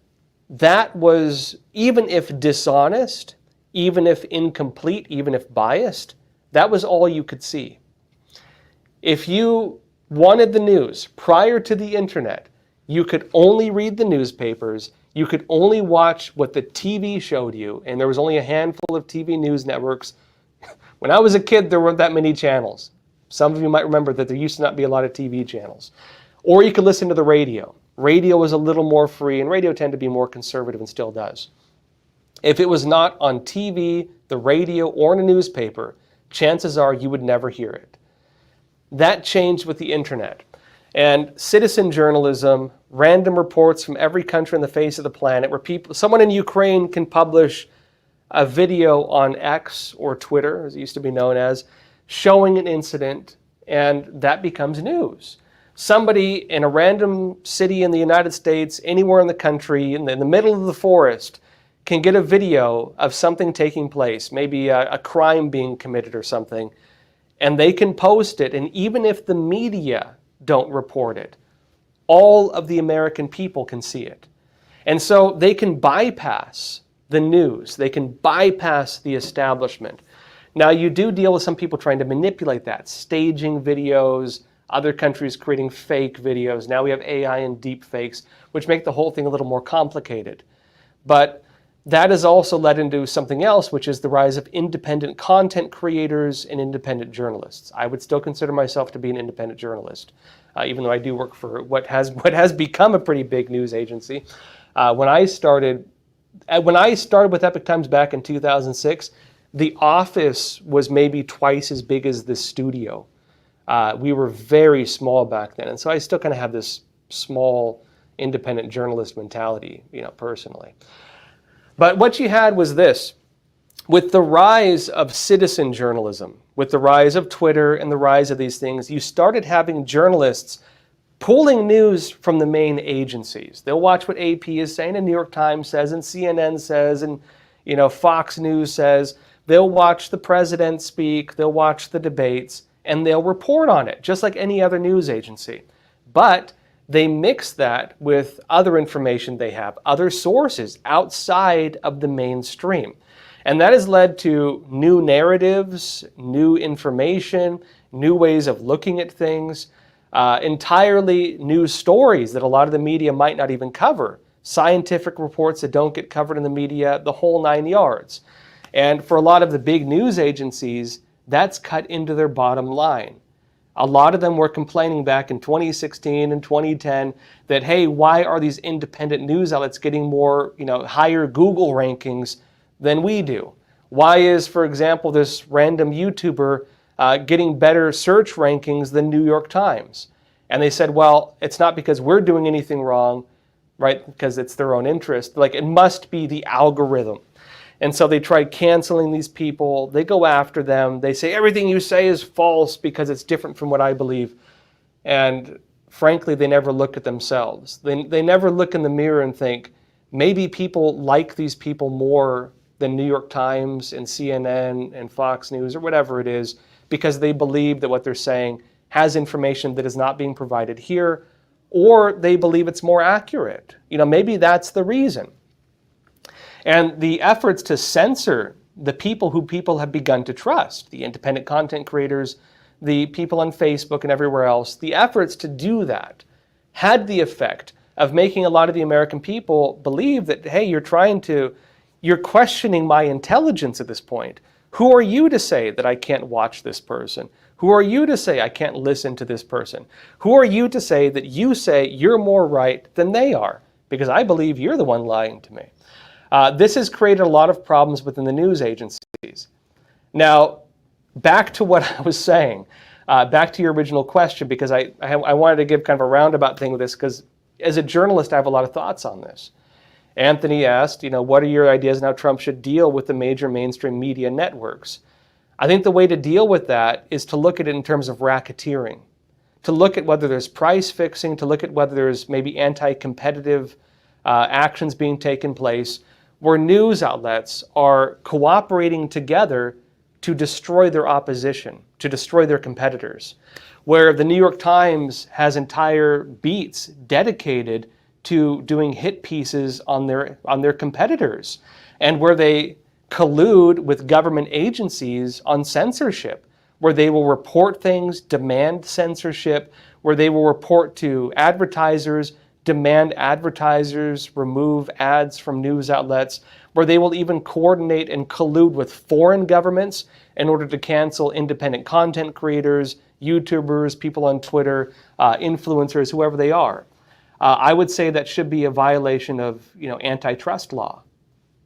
that was, even if dishonest, even if incomplete, even if biased, that was all you could see. If you wanted the news prior to the internet, you could only read the newspapers, you could only watch what the TV showed you, and there was only a handful of TV news networks. When I was a kid, there weren't that many channels. Some of you might remember that there used to not be a lot of TV channels. Or you could listen to the radio. Radio was a little more free, and radio tended to be more conservative and still does. If it was not on TV, the radio, or in a newspaper, chances are you would never hear it. That changed with the internet. And citizen journalism, random reports from every country on the face of the planet, where someone in Ukraine can publish a video on X or Twitter, as it used to be known as, showing an incident, and that becomes news. Somebody in a random city in the United States, anywhere in the country, in the middle of the forest, can get a video of something taking place, maybe a crime being committed or something, and they can post it, and even if the media don't report it, all of the American people can see it. And so they can bypass the news, they can bypass the establishment. Now, you do deal with some people trying to manipulate that, staging videos, other countries creating fake videos. Now we have AI and deep fakes, which make the whole thing a little more complicated. But that has also led into something else, which is the rise of independent content creators and independent journalists. I would still consider myself to be an independent journalist, even though I do work for what has become a pretty big news agency. When I started with Epoch Times back in 2006, the office was maybe twice as big as the studio. We were very small back then, and so I still kind of have this small independent journalist mentality, personally. But what you had was this. With the rise of citizen journalism, with the rise of Twitter and the rise of these things, you started having journalists pulling news from the main agencies. They'll watch what AP is saying and New York Times says and CNN says and Fox News says. They'll watch the president speak, they'll watch the debates, and they'll report on it, just like any other news agency. But they mix that with other information they have, other sources outside of the mainstream. And that has led to new narratives, new information, new ways of looking at things, entirely new stories that a lot of the media might not even cover, scientific reports that don't get covered in the media, the whole 9 yards. And for a lot of the big news agencies, that's cut into their bottom line. A lot of them were complaining back in 2016 and 2010 that, hey, why are these independent news outlets getting more, higher Google rankings than we do? Why is, for example, this random YouTuber getting better search rankings than New York Times? And they said, well, it's not because we're doing anything wrong, right? Because it's their own interest. Like, it must be the algorithm. And so they tried canceling these people. They go after them. They say, everything you say is false because it's different from what I believe. And frankly, they never look at themselves. They never look in the mirror and think, maybe people like these people more than New York Times and CNN and Fox News or whatever it is, because they believe that what they're saying has information that is not being provided here, or they believe it's more accurate. Maybe that's the reason. And the efforts to censor the people who people have begun to trust, the independent content creators, the people on Facebook and everywhere else, the efforts to do that had the effect of making a lot of the American people believe that, hey, you're questioning my intelligence at this point. Who are you to say that I can't watch this person? Who are you to say I can't listen to this person? Who are you to say that you say you're more right than they are? Because I believe you're the one lying to me. This has created a lot of problems within the news agencies. Now, back to what I was saying, back to your original question, because I wanted to give kind of a roundabout thing with this, because as a journalist, I have a lot of thoughts on this. Anthony asked, what are your ideas on how Trump should deal with the major mainstream media networks? I think the way to deal with that is to look at it in terms of racketeering, to look at whether there's price fixing, to look at whether there's maybe anti-competitive actions being taken place, where news outlets are cooperating together to destroy their opposition, to destroy their competitors, where the New York Times has entire beats dedicated to doing hit pieces on their competitors, and where they collude with government agencies on censorship, where they will report things, demand censorship, where they will report to advertisers, demand advertisers remove ads from news outlets, where they will even coordinate and collude with foreign governments in order to cancel independent content creators, YouTubers, people on Twitter, influencers, whoever they are. I would say that should be a violation of antitrust law,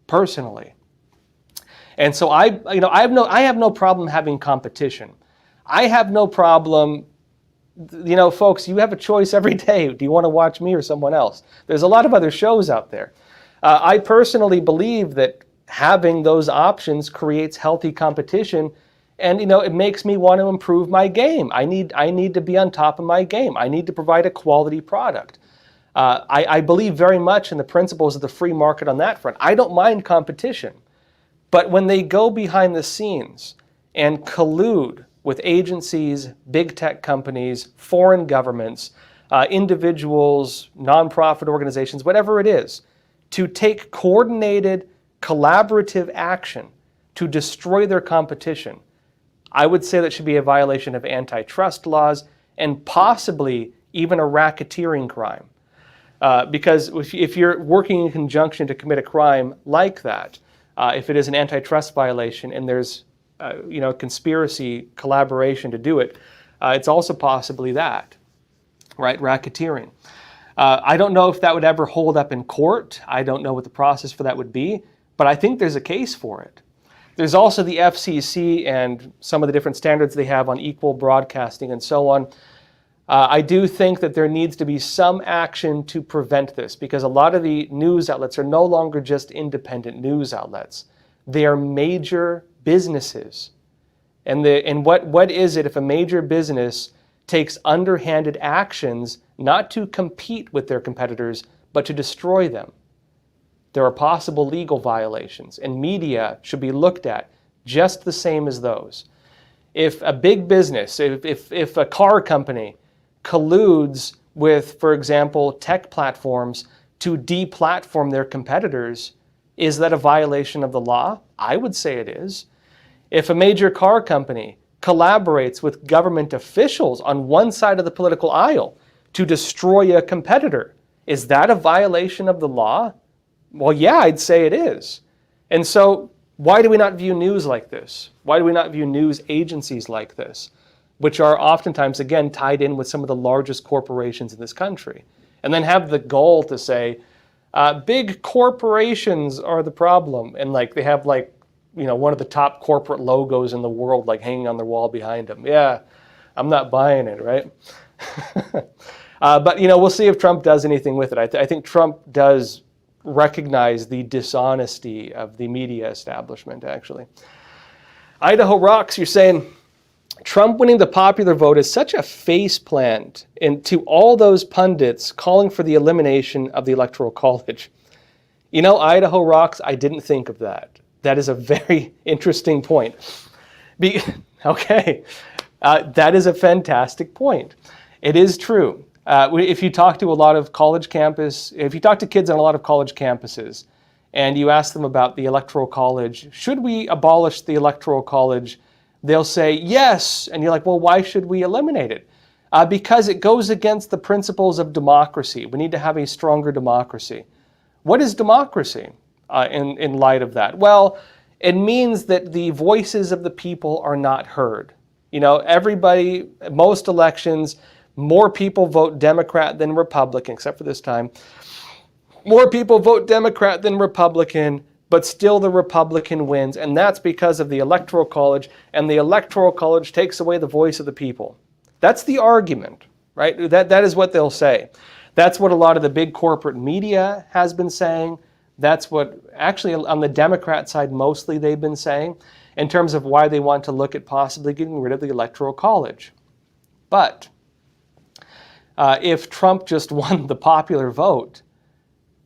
personally. And so I have no problem having competition. I have no problem. Folks, you have a choice every day. Do you want to watch me or someone else? There's a lot of other shows out there. I personally believe that having those options creates healthy competition, and it makes me want to improve my game. I need to be on top of my game. I need to provide a quality product. I believe very much in the principles of the free market on that front. I don't mind competition. But when they go behind the scenes and collude with agencies, big tech companies, foreign governments, individuals, nonprofit organizations, whatever it is, to take coordinated, collaborative action to destroy their competition, I would say that should be a violation of antitrust laws and possibly even a racketeering crime. Because if you're working in conjunction to commit a crime like that, if it is an antitrust violation and there's conspiracy, collaboration to do it, it's also possibly that, right? Racketeering. I don't know if that would ever hold up in court. I don't know what the process for that would be, but I think there's a case for it. There's also the FCC and some of the different standards they have on equal broadcasting and so on. I do think that there needs to be some action to prevent this, because a lot of the news outlets are no longer just independent news outlets. They are major businesses. And what is it if a major business takes underhanded actions not to compete with their competitors, but to destroy them? There are possible legal violations, and media should be looked at just the same as those. If a big business, if a car company colludes with, for example, tech platforms to deplatform their competitors, is that a violation of the law? I would say it is. If a major car company collaborates with government officials on one side of the political aisle to destroy a competitor, is that a violation of the law? Well, yeah, I'd say it is. And so why do we not view news like this? Why do we not view news agencies like this, which are oftentimes, again, tied in with some of the largest corporations in this country, and then have the goal to say, big corporations are the problem, and they have one of the top corporate logos in the world hanging on their wall behind them. Yeah, I'm not buying it, right? But we'll see if Trump does anything with it. I think Trump does recognize the dishonesty of the media establishment, actually. Idaho Rocks, you're saying, Trump winning the popular vote is such a faceplant to all those pundits calling for the elimination of the Electoral College. Idaho Rocks, I didn't think of that. That is a very interesting point. Okay, that is a fantastic point. It is true. If you talk to a lot of if you talk to kids on a lot of college campuses, and you ask them about the Electoral College, should we abolish the Electoral College? They'll say yes, and you're like, well, why should we eliminate it? Because it goes against the principles of democracy. We need to have a stronger democracy. What is democracy in light of that? Well, it means that the voices of the people are not heard. You know, everybody, most elections, more people vote Democrat than Republican, except for this time. More people vote Democrat than Republican, but still the Republican wins. And that's because of the Electoral College, and the Electoral College takes away the voice of the people. That's the argument, right? That is what they'll say. That's what a lot of the big corporate media has been saying. That's what, actually, on the Democrat side, mostly they've been saying in terms of why they want to look at possibly getting rid of the Electoral College. But if Trump just won the popular vote,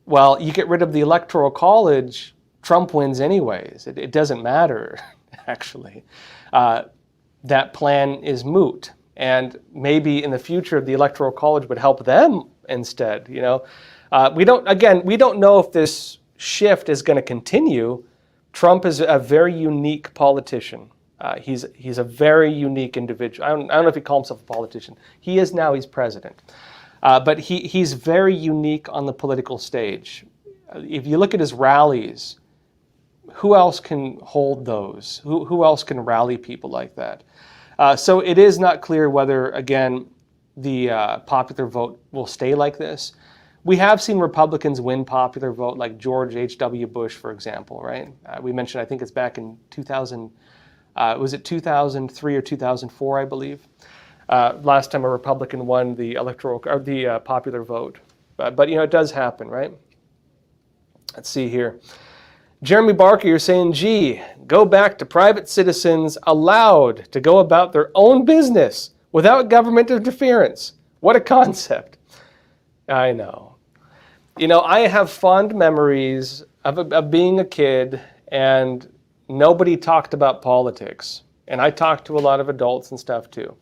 well, you get rid of the Electoral College, Trump wins anyways. It doesn't matter, actually. That plan is moot. And maybe in the future, the Electoral College would help them instead. You know, we don't know if this shift is going to continue. Trump is a very unique politician. He's a very unique individual. I don't know if he calls himself a politician. He is now. He's president. But he's very unique on the political stage. If you look at his rallies, who else can hold those? Who else can rally people like that? So it is not clear whether, again, the popular vote will stay like this. We have seen Republicans win popular vote, like George H.W. Bush, for example, right? We mentioned, I think it's back in 2000, was it 2003 or 2004, I believe? Last time a Republican won the popular vote. But you know, it does happen, right? Let's see here. Jeremy Barker, you're saying, gee, go back to private citizens allowed to go about their own business without government interference. What a concept. I know. You know, I have fond memories of being a kid and nobody talked about politics. And I talked to a lot of adults and stuff too.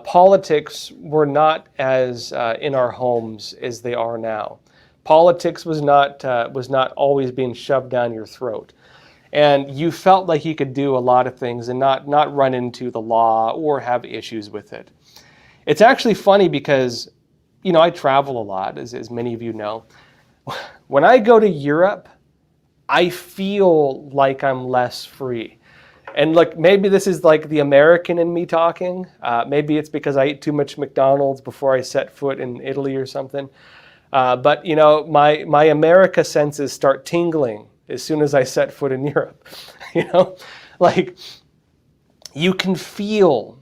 Politics were not as in our homes as they are now. Politics was not always being shoved down your throat. And you felt like you could do a lot of things and not run into the law or have issues with it. It's actually funny because, you know, I travel a lot, as many of you know. When I go to Europe, I feel like I'm less free. And look, maybe this is like the American in me talking. Maybe it's because I ate too much McDonald's before I set foot in Italy or something. But, you know, my America senses start tingling as soon as I set foot in Europe. You know, like you can feel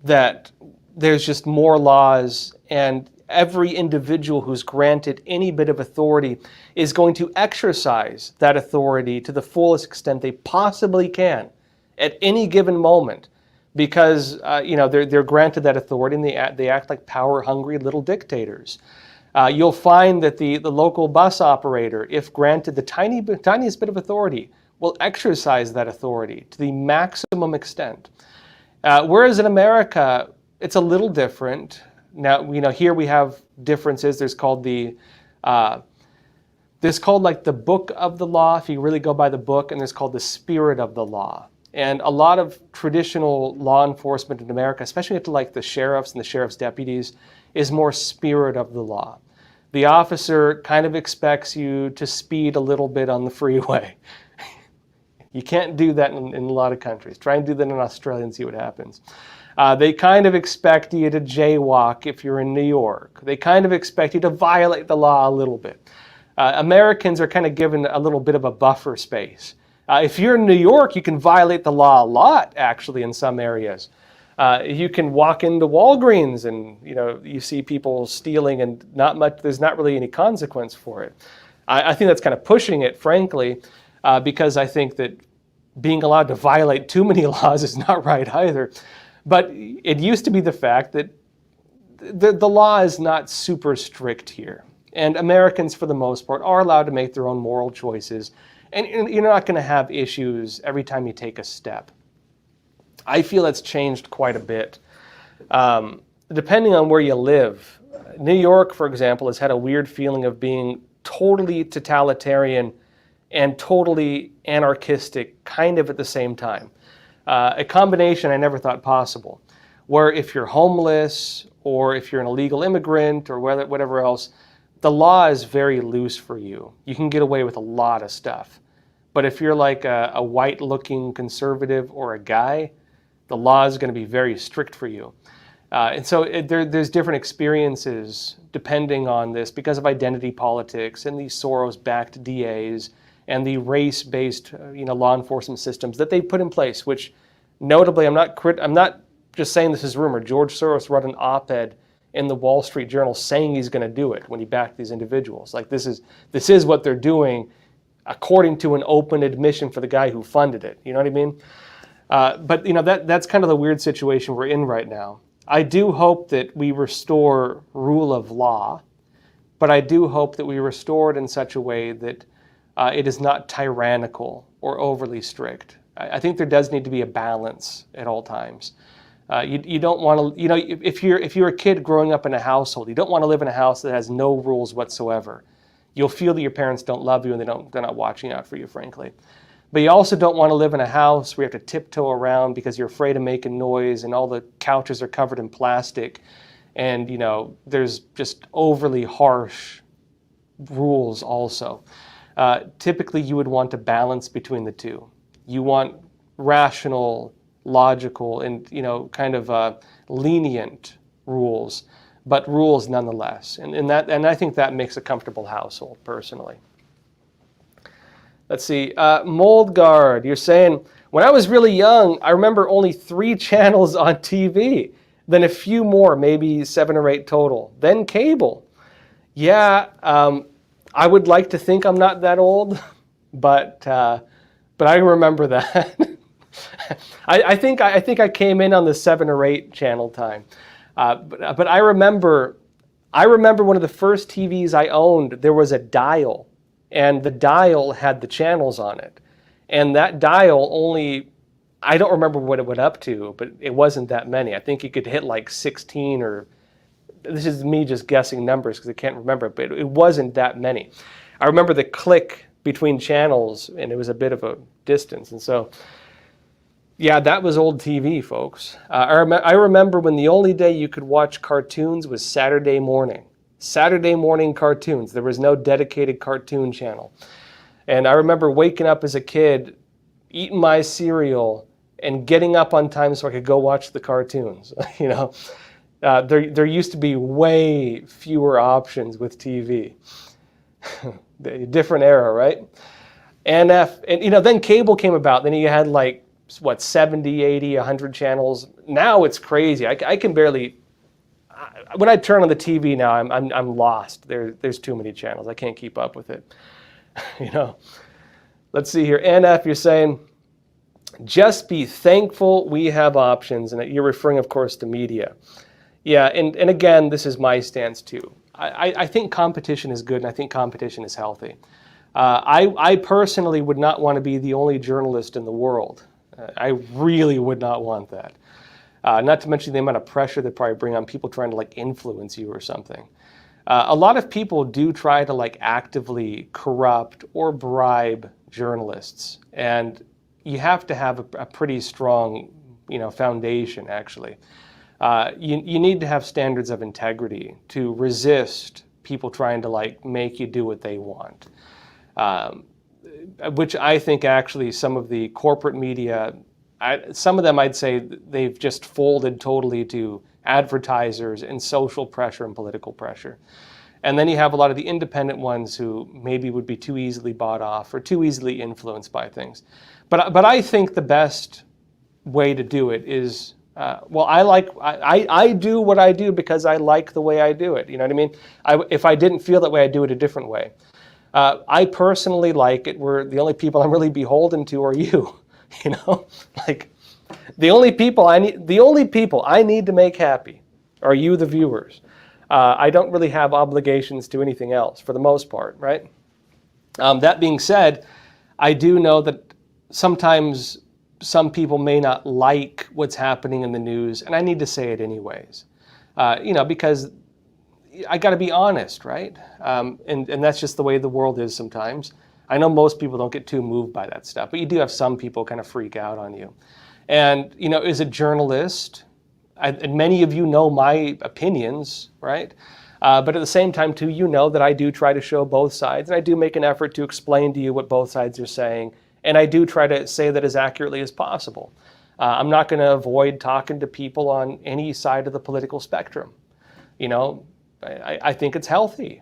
that there's just more laws, and every individual who's granted any bit of authority is going to exercise that authority to the fullest extent they possibly can at any given moment, because you know, they're granted that authority and they act like power-hungry little dictators. You'll find that the local bus operator, if granted the tiniest bit of authority, will exercise that authority to the maximum extent. Whereas in America, it's a little different. Now, you know, here we have differences. There's called like the book of the law, if you really go by the book, and there's called the spirit of the law. And a lot of traditional law enforcement in America, especially to like the sheriffs and the sheriff's deputies, is more spirit of the law. The officer kind of expects you to speed a little bit on the freeway. You can't do that in a lot of countries. Try and do that in Australia and see what happens. They kind of expect you to jaywalk if you're in New York. They kind of expect you to violate the law a little bit. Americans are kind of given a little bit of a buffer space. If you're in New York, you can violate the law a lot, actually, in some areas. You can walk into Walgreens and, you know, you see people stealing and there's not really any consequence for it. I think that's kind of pushing it, frankly, because I think that being allowed to violate too many laws is not right either. But it used to be the fact that the law is not super strict here. And Americans, for the most part, are allowed to make their own moral choices. And you're not going to have issues every time you take a step. I feel that's changed quite a bit. Depending on where you live, New York, for example, has had a weird feeling of being totally totalitarian and totally anarchistic kind of at the same time. A combination I never thought possible, where if you're homeless or if you're an illegal immigrant or whatever else, the law is very loose for you. You can get away with a lot of stuff. But if you're like a white-looking conservative or a guy, the law is going to be very strict for you. And so there's different experiences depending on this because of identity politics and these Soros-backed DAs and the race-based law enforcement systems that they put in place, which notably, I'm not just saying this is rumor. George Soros wrote an op-ed in the Wall Street Journal saying he's going to do it when he backed these individuals. Like this is what they're doing according to an open admission for the guy who funded it. You know what I mean? But that's kind of the weird situation we're in right now. I do hope that we restore rule of law, but I do hope that we restore it in such a way that it is not tyrannical or overly strict. I think there does need to be a balance at all times. You don't want to, if you're a kid growing up in a household, you don't want to live in a house that has no rules whatsoever. You'll feel that your parents don't love you and they're not watching out for you, frankly. But you also don't want to live in a house where you have to tiptoe around because you're afraid of making noise and all the couches are covered in plastic and, there's just overly harsh rules also. Typically, you would want to balance between the two. You want rational, logical, and, kind of lenient rules, but rules nonetheless. And I think that makes a comfortable household, personally. Let's see, Mold Guard, you're saying, when I was really young, I remember only 3 channels on TV, then a few more, maybe 7 or 8 total, then cable. Yeah, I would like to think I'm not that old, but I remember that. I think I came in on the 7 or 8 channel time, but I remember one of the first TVs I owned. There was a dial. And the dial had the channels on it. And that dial I don't remember what it went up to, but it wasn't that many. I think you could hit like 16 or, this is me just guessing numbers because I can't remember, but it wasn't that many. I remember the click between channels and it was a bit of a distance. And so, yeah, that was old TV, folks. I remember when the only day you could watch cartoons was Saturday morning. Saturday morning cartoons. There was no dedicated cartoon channel. And I remember waking up as a kid, eating my cereal, and getting up on time so I could go watch the cartoons. There used to be way fewer options with TV. Different era, right? And then cable came about. Then you had 70, 80, 100 channels. Now it's crazy. I can barely. When I turn on the TV now, I'm lost. There's too many channels. I can't keep up with it. Let's see here. NF, you're saying, just be thankful we have options. And you're referring, of course, to media. Yeah, and again, this is my stance too. I think competition is good, and I think competition is healthy. I personally would not want to be the only journalist in the world. I really would not want that. Not to mention the amount of pressure they probably bring on people trying to influence you or something. A lot of people do try to actively corrupt or bribe journalists, and you have to have a pretty strong, foundation. Actually, you need to have standards of integrity to resist people trying to make you do what they want. Which I think actually some of the corporate media. Some of them I'd say they've just folded totally to advertisers and social pressure and political pressure. And then you have a lot of the independent ones who maybe would be too easily bought off or too easily influenced by things. But I think the best way to do it is, I do what I do because I like the way I do it. You know what I mean? If I didn't feel that way, I'd do it a different way. I personally like it where the only people I'm really beholden to are you. The only people I need to make happy are you, the viewers. I don't really have obligations to anything else for the most part, right? That being said, I do know that sometimes some people may not like what's happening in the news, and I need to say it anyways. Because I got to be honest, right? And that's just the way the world is sometimes. I know most people don't get too moved by that stuff, but you do have some people kind of freak out on you. And, as a journalist, and many of you know my opinions, right? But at the same time, too, that I do try to show both sides, and I do make an effort to explain to you what both sides are saying And I do try to say that as accurately as possible. I'm not going to avoid talking to people on any side of the political spectrum. You know, I think it's healthy.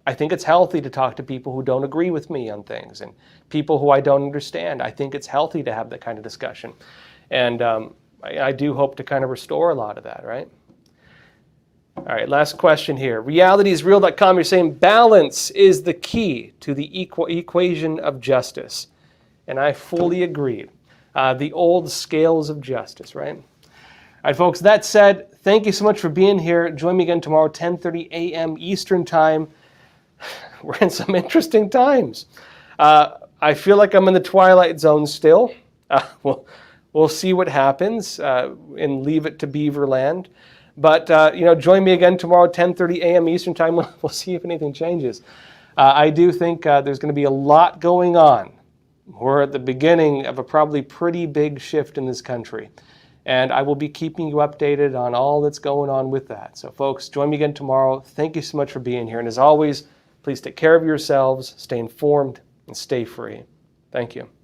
I think it's healthy to talk to people who don't agree with me on things and people who I don't understand. I think it's healthy to have that kind of discussion. And I do hope to kind of restore a lot of that, right? All right, last question here. Realityisreal.com, you're saying balance is the key to the equation of justice. And I fully agree. The old scales of justice, right? All right, folks, that said, thank you so much for being here. Join me again tomorrow, 10:30 a.m. Eastern Time. We're in some interesting times. I feel like I'm in the twilight zone still. We'll see what happens and leave it to Beaverland. But, join me again tomorrow, 10:30 a.m. Eastern Time. We'll see if anything changes. I do think there's going to be a lot going on. We're at the beginning of a probably pretty big shift in this country. And I will be keeping you updated on all that's going on with that. So, folks, join me again tomorrow. Thank you so much for being here. And as always, please take care of yourselves, stay informed, and stay free. Thank you.